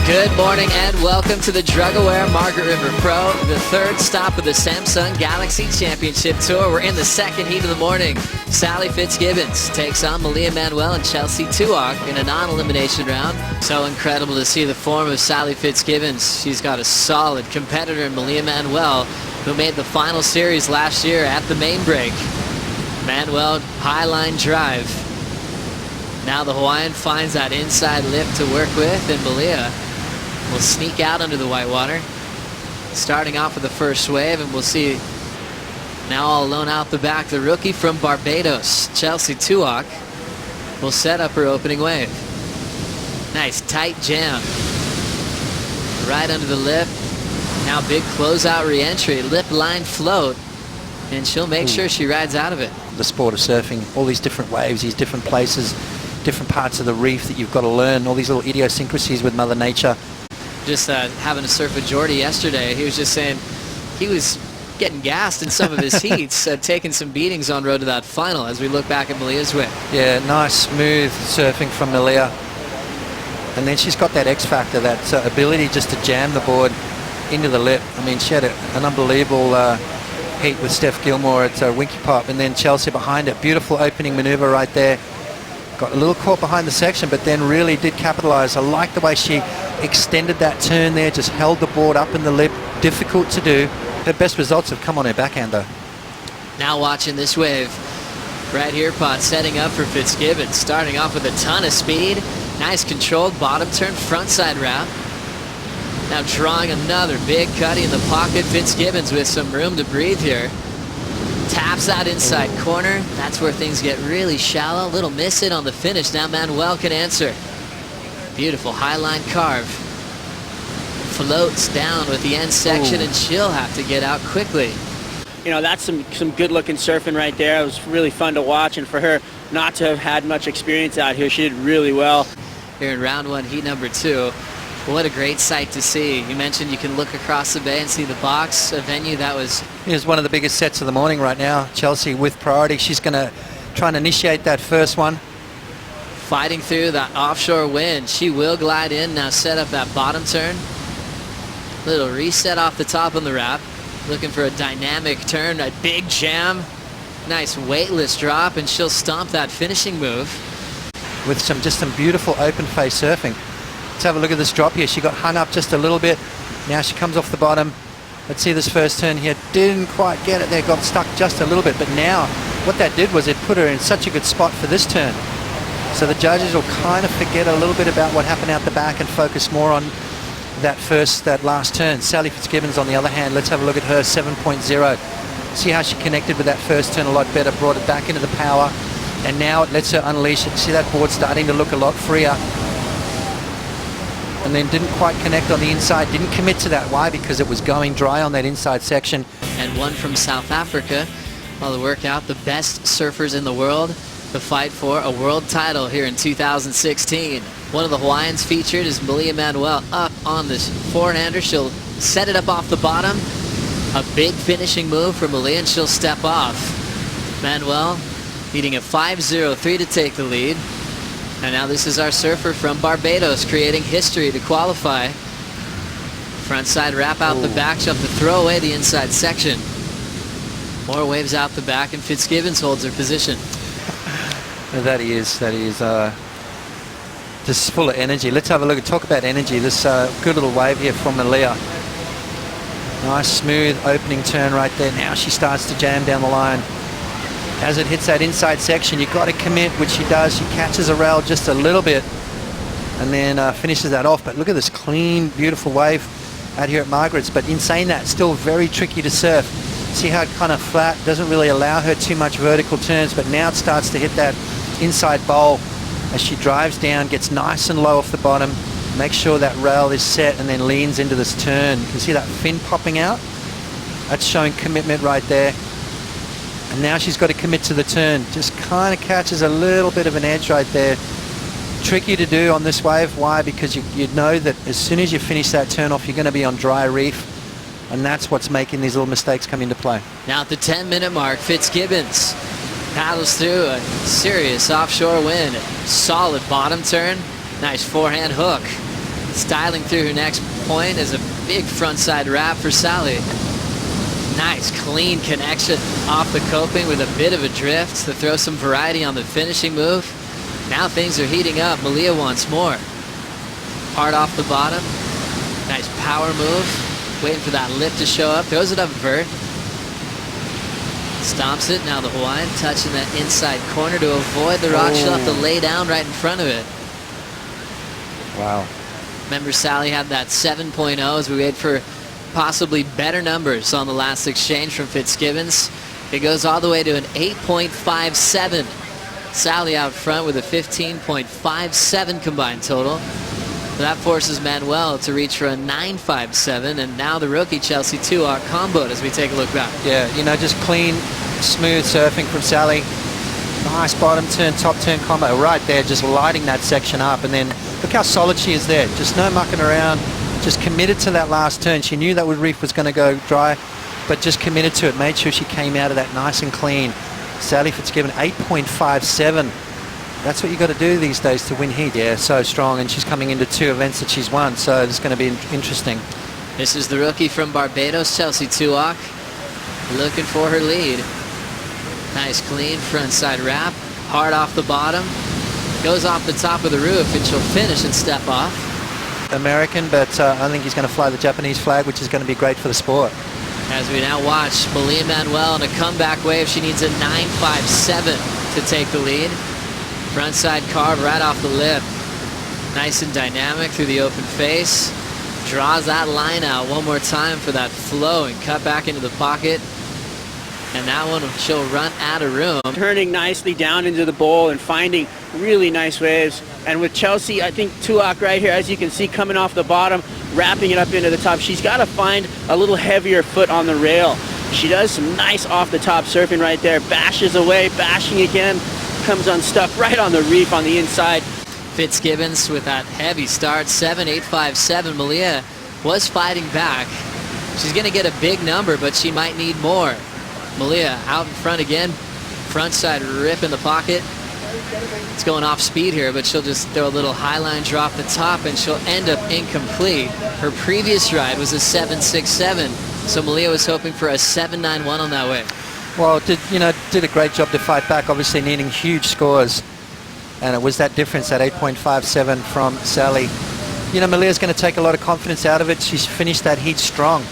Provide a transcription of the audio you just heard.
Good morning and welcome to the drug-aware Margaret River Pro, the third stop of the Samsung Galaxy Championship Tour. We're in the second heat of the morning. Sally Fitzgibbons takes on Malia Manuel and Chelsea Tuach in a non-elimination round. So incredible to see the form of Sally Fitzgibbons. She's got a solid competitor in Malia Manuel, who made the final series last year at the main break. Manuel, high line drive. Now the Hawaiian finds that inside lip to work with, and Malia will sneak out under the whitewater, starting off with the first wave, and we'll see now all alone out the back, the rookie from Barbados, Chelsea Tuach, will set up her opening wave. Nice tight jam right under the lip. Now big closeout re-entry, lip line float, and she'll make sure she rides out of it. The sport of surfing, all these different waves, these different places, different parts of the reef that you've got to learn, all these little idiosyncrasies with Mother Nature. Just having a surf with Jordy yesterday, he was just saying he was getting gassed in some of his heats, taking some beatings on road to that final as we look back at Malia's win. Yeah, nice, smooth surfing from Malia. And then she's got that X factor, that ability just to jam the board into the lip. I mean, she had an unbelievable heat with Steph Gilmore at Winky Pop, and then Chelsea behind it. Beautiful opening maneuver right there. Got a little caught behind the section, but then really did capitalize. I like the way she extended that turn there, just held the board up in the lip. Difficult to do. Her best results have come on her backhand though. Now watching this wave right here, Pot setting up for Fitzgibbons, starting off with a ton of speed. Nice controlled bottom turn, frontside wrap. Now drawing another big cutty in the pocket. Fitzgibbons with some room to breathe here. Taps that inside corner. That's where things get really shallow. Little miss it on the finish. Now Manuel can answer. Beautiful high line carve. Floats down with the end section, and she'll have to get out quickly. You know, that's some good looking surfing right there. It was really fun to watch, and for her not to have had much experience out here, she did really well. Here in round one, heat number 2. What a great sight to see. You mentioned you can look across the bay and see the box, a venue that was... Here's one of the biggest sets of the morning right now. Chelsea with priority. She's going to try and initiate that first one. Fighting through that offshore wind. She will glide in, now set up that bottom turn. Little reset off the top on the wrap. Looking for a dynamic turn, a big jam. Nice weightless drop, and she'll stomp that finishing move. With just some beautiful open face surfing. Let's have a look at this drop here. She got hung up just a little bit. Now she comes off the bottom. Let's see this first turn here. Didn't quite get it there, got stuck just a little bit. But now what that did was it put her in such a good spot for this turn. So the judges will kind of forget a little bit about what happened out the back and focus more on that last turn. Sally Fitzgibbons, on the other hand, let's have a look at her 7.0. See how she connected with that first turn a lot better, brought it back into the power, and now it lets her unleash it. See that board starting to look a lot freer. And then didn't quite connect on the inside, didn't commit to that. Why? Because it was going dry on that inside section. And one from South Africa. Well, the workout, the best surfers in the world, the fight for a world title here in 2016. One of the Hawaiians featured is Malia Manuel up on this forehander. She'll set it up off the bottom. A big finishing move for Malia, and she'll step off. Manuel needing a 5.03 to take the lead. And now this is our surfer from Barbados, creating history to qualify. Frontside wrap out the back. She'll have to throw away the inside section. More waves out the back, and Fitzgibbons holds her position. That he is just full of energy. Let's have a look and talk about energy. This good little wave here from Malia. Nice smooth opening turn right there. Now she starts to jam down the line. As it hits that inside section, you've got to commit, which she does. She catches a rail just a little bit and then finishes that off. But look at this clean, beautiful wave out here at Margaret's. But in saying that, still very tricky to surf. See how it kind of flat, doesn't really allow her too much vertical turns, but now it starts to hit that inside bowl as she drives down, gets nice and low off the bottom, makes sure that rail is set, and then leans into this turn. You can see that fin popping out. That's showing commitment right there. And now she's got to commit to the turn. Just kind of catches a little bit of an edge right there. Tricky to do on this wave. Why? Because you know that as soon as you finish that turn off, you're going to be on dry reef. And that's what's making these little mistakes come into play. Now at the 10-minute mark, Fitzgibbons paddles through a serious offshore wind. Solid bottom turn. Nice forehand hook. Styling through her next point is a big frontside wrap for Sally. Nice, clean connection off the coping with a bit of a drift to throw some variety on the finishing move. Now things are heating up. Malia wants more. Hard off the bottom. Nice power move. Waiting for that lip to show up. Throws it up vert. Stomps it. Now the Hawaiian touching that inside corner to avoid the rock. She'll have to lay down right in front of it. Wow. Remember, Sally had that 7.0 as we wait for possibly better numbers on the last exchange from Fitzgibbons. It goes all the way to an 8.57. Sally out front with a 15.57 combined total. That forces Manuel to reach for a 9.57, and now the rookie Chelsea Tuach comboed as we take a look back. Yeah, you know, just clean, smooth surfing from Sally. Nice bottom turn, top turn combo right there, just lighting that section up. And then look how solid she is there. Just no mucking around, just committed to that last turn. She knew that reef was going to go dry, but just committed to it. Made sure she came out of that nice and clean. Sally Fitzgibbons, 8.57. That's what you got to do these days to win heat. Yeah, so strong, and she's coming into 2 events that she's won, so it's going to be interesting. This is the rookie from Barbados, Chelsea Tuach, looking for her lead. Nice clean frontside wrap, hard off the bottom, goes off the top of the roof, and she'll finish and step off. American, but I think he's going to fly the Japanese flag, which is going to be great for the sport. As we now watch Malia Manuel in a comeback wave, she needs a 9.57 to take the lead. Frontside carve right off the lip. Nice and dynamic through the open face. Draws that line out one more time for that flow and cut back into the pocket. And that one she'll run out of room. Turning nicely down into the bowl and finding really nice waves. And with Chelsea, I think Tuach right here, as you can see, coming off the bottom, wrapping it up into the top. She's got to find a little heavier foot on the rail. She does some nice off the top surfing right there. Bashes away, bashing again. Comes unstuck right on the reef on the inside. Fitzgibbons with that heavy start, 7.857. Malia was fighting back. She's going to get a big number, but she might need more. Malia out in front again. Frontside rip in the pocket. It's going off speed here, but she'll just throw a little highline drop the top, and she'll end up incomplete. Her previous ride was a 7.67, so Malia was hoping for a 7.91 on that wave. Well, did a great job to fight back, obviously needing huge scores. And it was that difference, that 8.57 from Sally. You know, Malia's going to take a lot of confidence out of it. She's finished that heat strong.